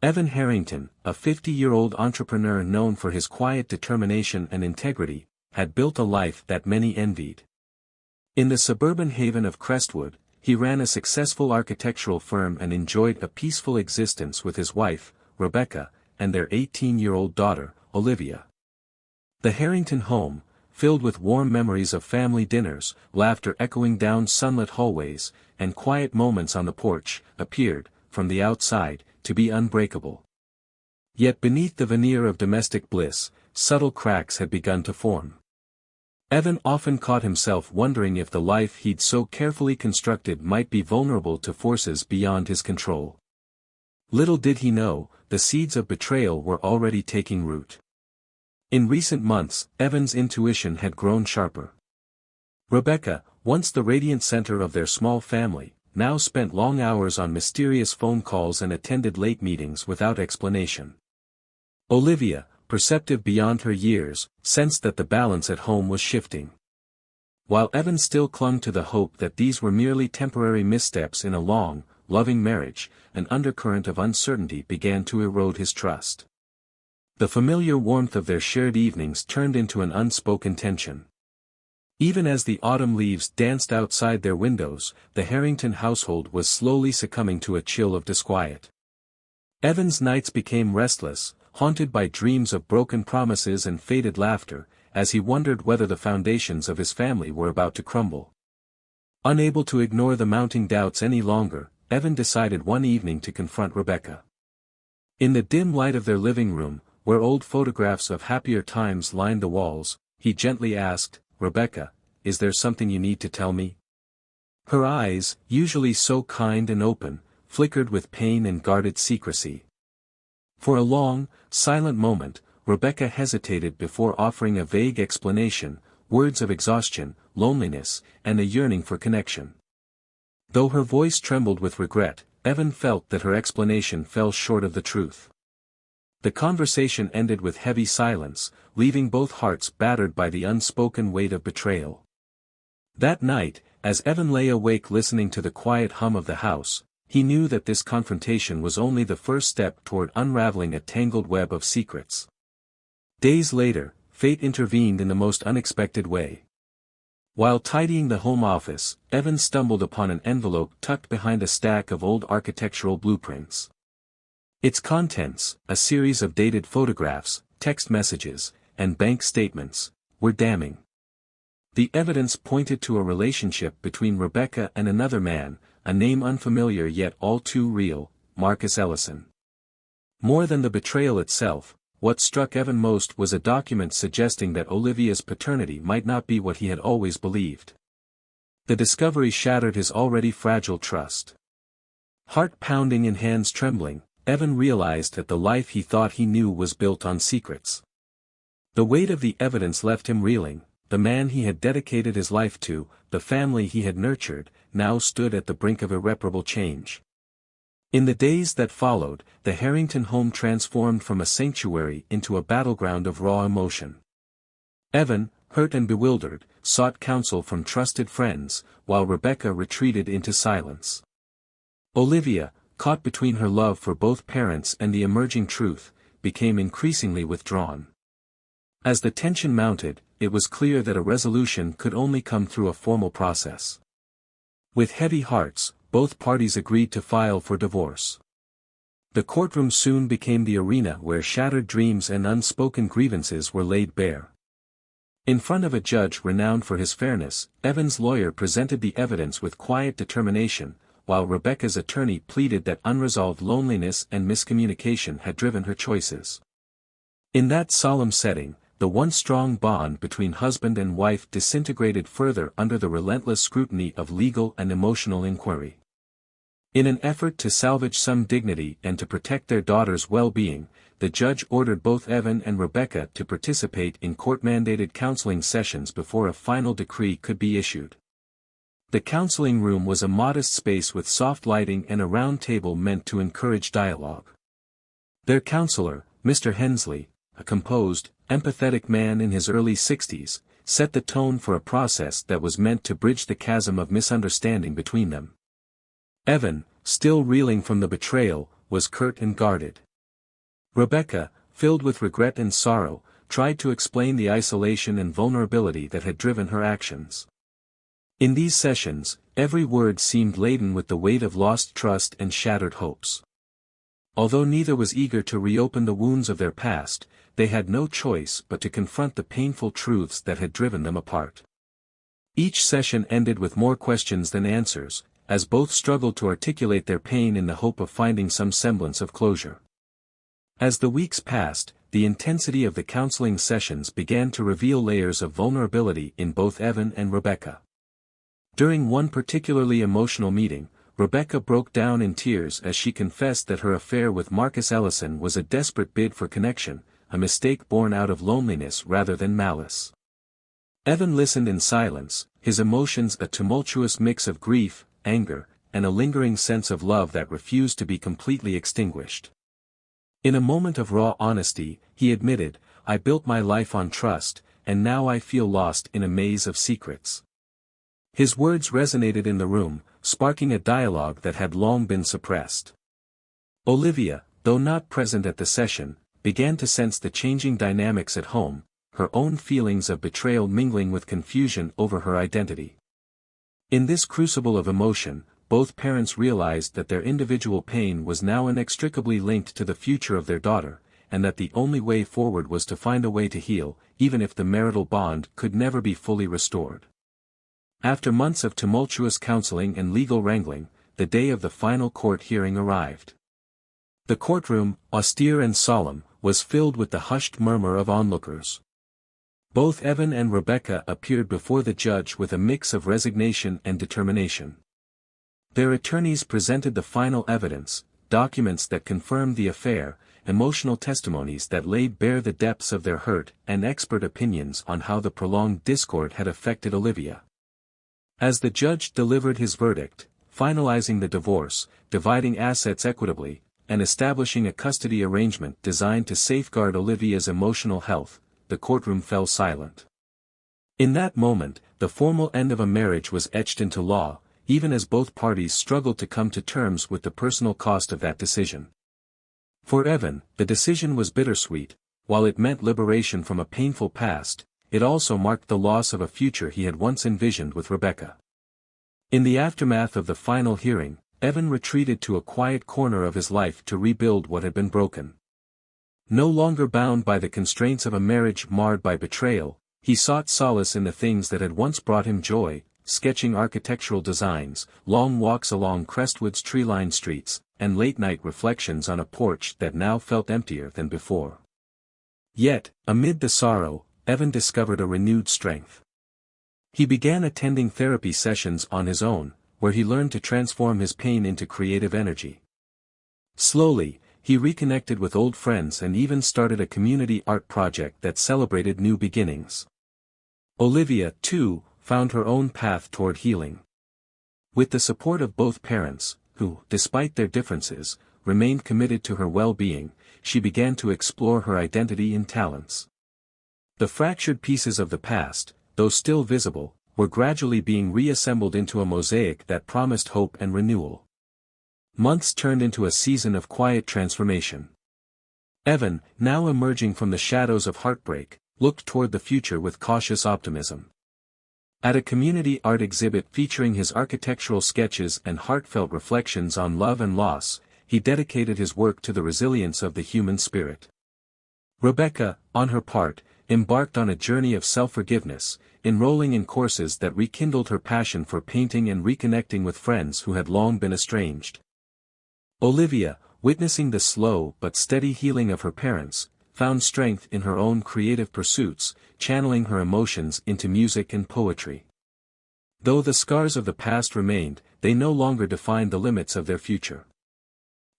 Evan Harrington, a 50-year-old entrepreneur known for his quiet determination and integrity, had built a life that many envied. In the suburban haven of Crestwood, he ran a successful architectural firm and enjoyed a peaceful existence with his wife, Rebecca, and their 18-year-old daughter, Olivia. The Harrington home, filled with warm memories of family dinners, laughter echoing down sunlit hallways, and quiet moments on the porch, appeared, from the outside, to be unbreakable. Yet beneath the veneer of domestic bliss, subtle cracks had begun to form. Evan often caught himself wondering if the life he'd so carefully constructed might be vulnerable to forces beyond his control. Little did he know, the seeds of betrayal were already taking root. In recent months, Evan's intuition had grown sharper. Rebecca, once the radiant center of their small family, now spent long hours on mysterious phone calls and attended late meetings without explanation. Olivia, perceptive beyond her years, sensed that the balance at home was shifting. While Evan still clung to the hope that these were merely temporary missteps in a long, loving marriage, an undercurrent of uncertainty began to erode his trust. The familiar warmth of their shared evenings turned into an unspoken tension. Even as the autumn leaves danced outside their windows, the Harrington household was slowly succumbing to a chill of disquiet. Evan's nights became restless, haunted by dreams of broken promises and faded laughter, as he wondered whether the foundations of his family were about to crumble. Unable to ignore the mounting doubts any longer, Evan decided one evening to confront Rebecca. In the dim light of their living room, where old photographs of happier times lined the walls, he gently asked, "Rebecca, is there something you need to tell me?" Her eyes, usually so kind and open, flickered with pain and guarded secrecy. For a long, silent moment, Rebecca hesitated before offering a vague explanation, words of exhaustion, loneliness, and a yearning for connection. Though her voice trembled with regret, Evan felt that her explanation fell short of the truth. The conversation ended with heavy silence, leaving both hearts battered by the unspoken weight of betrayal. That night, as Evan lay awake listening to the quiet hum of the house, he knew that this confrontation was only the first step toward unraveling a tangled web of secrets. Days later, fate intervened in the most unexpected way. While tidying the home office, Evan stumbled upon an envelope tucked behind a stack of old architectural blueprints. Its contents, a series of dated photographs, text messages, and bank statements, were damning. The evidence pointed to a relationship between Rebecca and another man, a name unfamiliar yet all too real, Marcus Ellison. More than the betrayal itself, what struck Evan most was a document suggesting that Olivia's paternity might not be what he had always believed. The discovery shattered his already fragile trust. Heart pounding and hands trembling, Evan realized that the life he thought he knew was built on secrets. The weight of the evidence left him reeling. The man he had dedicated his life to, the family he had nurtured, now stood at the brink of irreparable change. In the days that followed, the Harrington home transformed from a sanctuary into a battleground of raw emotion. Evan, hurt and bewildered, sought counsel from trusted friends, while Rebecca retreated into silence. Olivia, caught between her love for both parents and the emerging truth, became increasingly withdrawn. As the tension mounted, it was clear that a resolution could only come through a formal process. With heavy hearts, both parties agreed to file for divorce. The courtroom soon became the arena where shattered dreams and unspoken grievances were laid bare. In front of a judge renowned for his fairness, Evan's lawyer presented the evidence with quiet determination, while Rebecca's attorney pleaded that unresolved loneliness and miscommunication had driven her choices. In that solemn setting, the once strong bond between husband and wife disintegrated further under the relentless scrutiny of legal and emotional inquiry. In an effort to salvage some dignity and to protect their daughter's well-being, the judge ordered both Evan and Rebecca to participate in court-mandated counseling sessions before a final decree could be issued. The counseling room was a modest space with soft lighting and a round table meant to encourage dialogue. Their counselor, Mr. Hensley, a composed, empathetic man in his early 60s, set the tone for a process that was meant to bridge the chasm of misunderstanding between them. Evan, still reeling from the betrayal, was curt and guarded. Rebecca, filled with regret and sorrow, tried to explain the isolation and vulnerability that had driven her actions. In these sessions, every word seemed laden with the weight of lost trust and shattered hopes. Although neither was eager to reopen the wounds of their past, they had no choice but to confront the painful truths that had driven them apart. Each session ended with more questions than answers, as both struggled to articulate their pain in the hope of finding some semblance of closure. As the weeks passed, the intensity of the counseling sessions began to reveal layers of vulnerability in both Evan and Rebecca. During one particularly emotional meeting, Rebecca broke down in tears as she confessed that her affair with Marcus Ellison was a desperate bid for connection, a mistake born out of loneliness rather than malice. Evan listened in silence, his emotions a tumultuous mix of grief, anger, and a lingering sense of love that refused to be completely extinguished. In a moment of raw honesty, he admitted, "I built my life on trust, and now I feel lost in a maze of secrets." His words resonated in the room, sparking a dialogue that had long been suppressed. Olivia, though not present at the session, began to sense the changing dynamics at home, her own feelings of betrayal mingling with confusion over her identity. In this crucible of emotion, both parents realized that their individual pain was now inextricably linked to the future of their daughter, and that the only way forward was to find a way to heal, even if the marital bond could never be fully restored. After months of tumultuous counseling and legal wrangling, the day of the final court hearing arrived. The courtroom, austere and solemn, was filled with the hushed murmur of onlookers. Both Evan and Rebecca appeared before the judge with a mix of resignation and determination. Their attorneys presented the final evidence, documents that confirmed the affair, emotional testimonies that laid bare the depths of their hurt, and expert opinions on how the prolonged discord had affected Olivia. As the judge delivered his verdict, finalizing the divorce, dividing assets equitably, and establishing a custody arrangement designed to safeguard Olivia's emotional health, the courtroom fell silent. In that moment, the formal end of a marriage was etched into law, even as both parties struggled to come to terms with the personal cost of that decision. For Evan, the decision was bittersweet. While it meant liberation from a painful past, it also marked the loss of a future he had once envisioned with Rebecca. In the aftermath of the final hearing, Evan retreated to a quiet corner of his life to rebuild what had been broken. No longer bound by the constraints of a marriage marred by betrayal, he sought solace in the things that had once brought him joy, sketching architectural designs, long walks along Crestwood's tree-lined streets, and late-night reflections on a porch that now felt emptier than before. Yet, amid the sorrow, Evan discovered a renewed strength. He began attending therapy sessions on his own, where he learned to transform his pain into creative energy. Slowly, he reconnected with old friends and even started a community art project that celebrated new beginnings. Olivia, too, found her own path toward healing. With the support of both parents, who, despite their differences, remained committed to her well-being, she began to explore her identity and talents. The fractured pieces of the past, though still visible, were gradually being reassembled into a mosaic that promised hope and renewal. Months turned into a season of quiet transformation. Evan, now emerging from the shadows of heartbreak, looked toward the future with cautious optimism. At a community art exhibit featuring his architectural sketches and heartfelt reflections on love and loss, he dedicated his work to the resilience of the human spirit. Rebecca, on her part, embarked on a journey of self-forgiveness, enrolling in courses that rekindled her passion for painting and reconnecting with friends who had long been estranged. Olivia, witnessing the slow but steady healing of her parents, found strength in her own creative pursuits, channeling her emotions into music and poetry. Though the scars of the past remained, they no longer defined the limits of their future.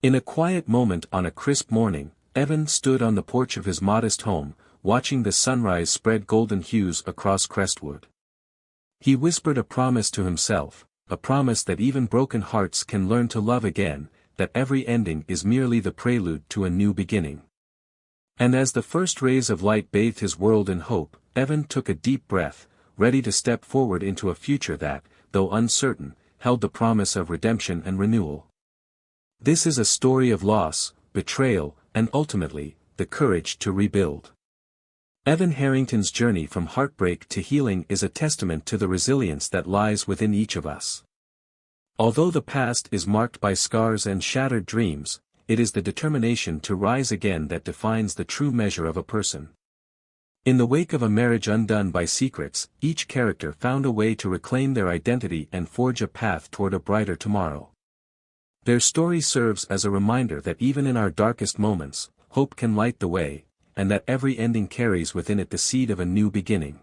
In a quiet moment on a crisp morning, Evan stood on the porch of his modest home, watching the sunrise spread golden hues across Crestwood. He whispered a promise to himself, a promise that even broken hearts can learn to love again, that every ending is merely the prelude to a new beginning. And as the first rays of light bathed his world in hope, Evan took a deep breath, ready to step forward into a future that, though uncertain, held the promise of redemption and renewal. This is a story of loss, betrayal, and ultimately, the courage to rebuild. Evan Harrington's journey from heartbreak to healing is a testament to the resilience that lies within each of us. Although the past is marked by scars and shattered dreams, it is the determination to rise again that defines the true measure of a person. In the wake of a marriage undone by secrets, each character found a way to reclaim their identity and forge a path toward a brighter tomorrow. Their story serves as a reminder that even in our darkest moments, hope can light the way, and that every ending carries within it the seed of a new beginning.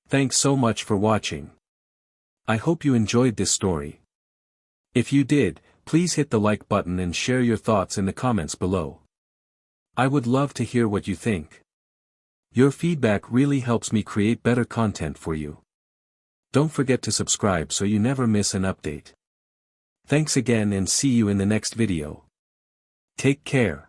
Thanks so much for watching. I hope you enjoyed this story. If you did, please hit the like button and share your thoughts in the comments below. I would love to hear what you think. Your feedback really helps me create better content for you. Don't forget to subscribe so you never miss an update. Thanks again and see you in the next video. Take care.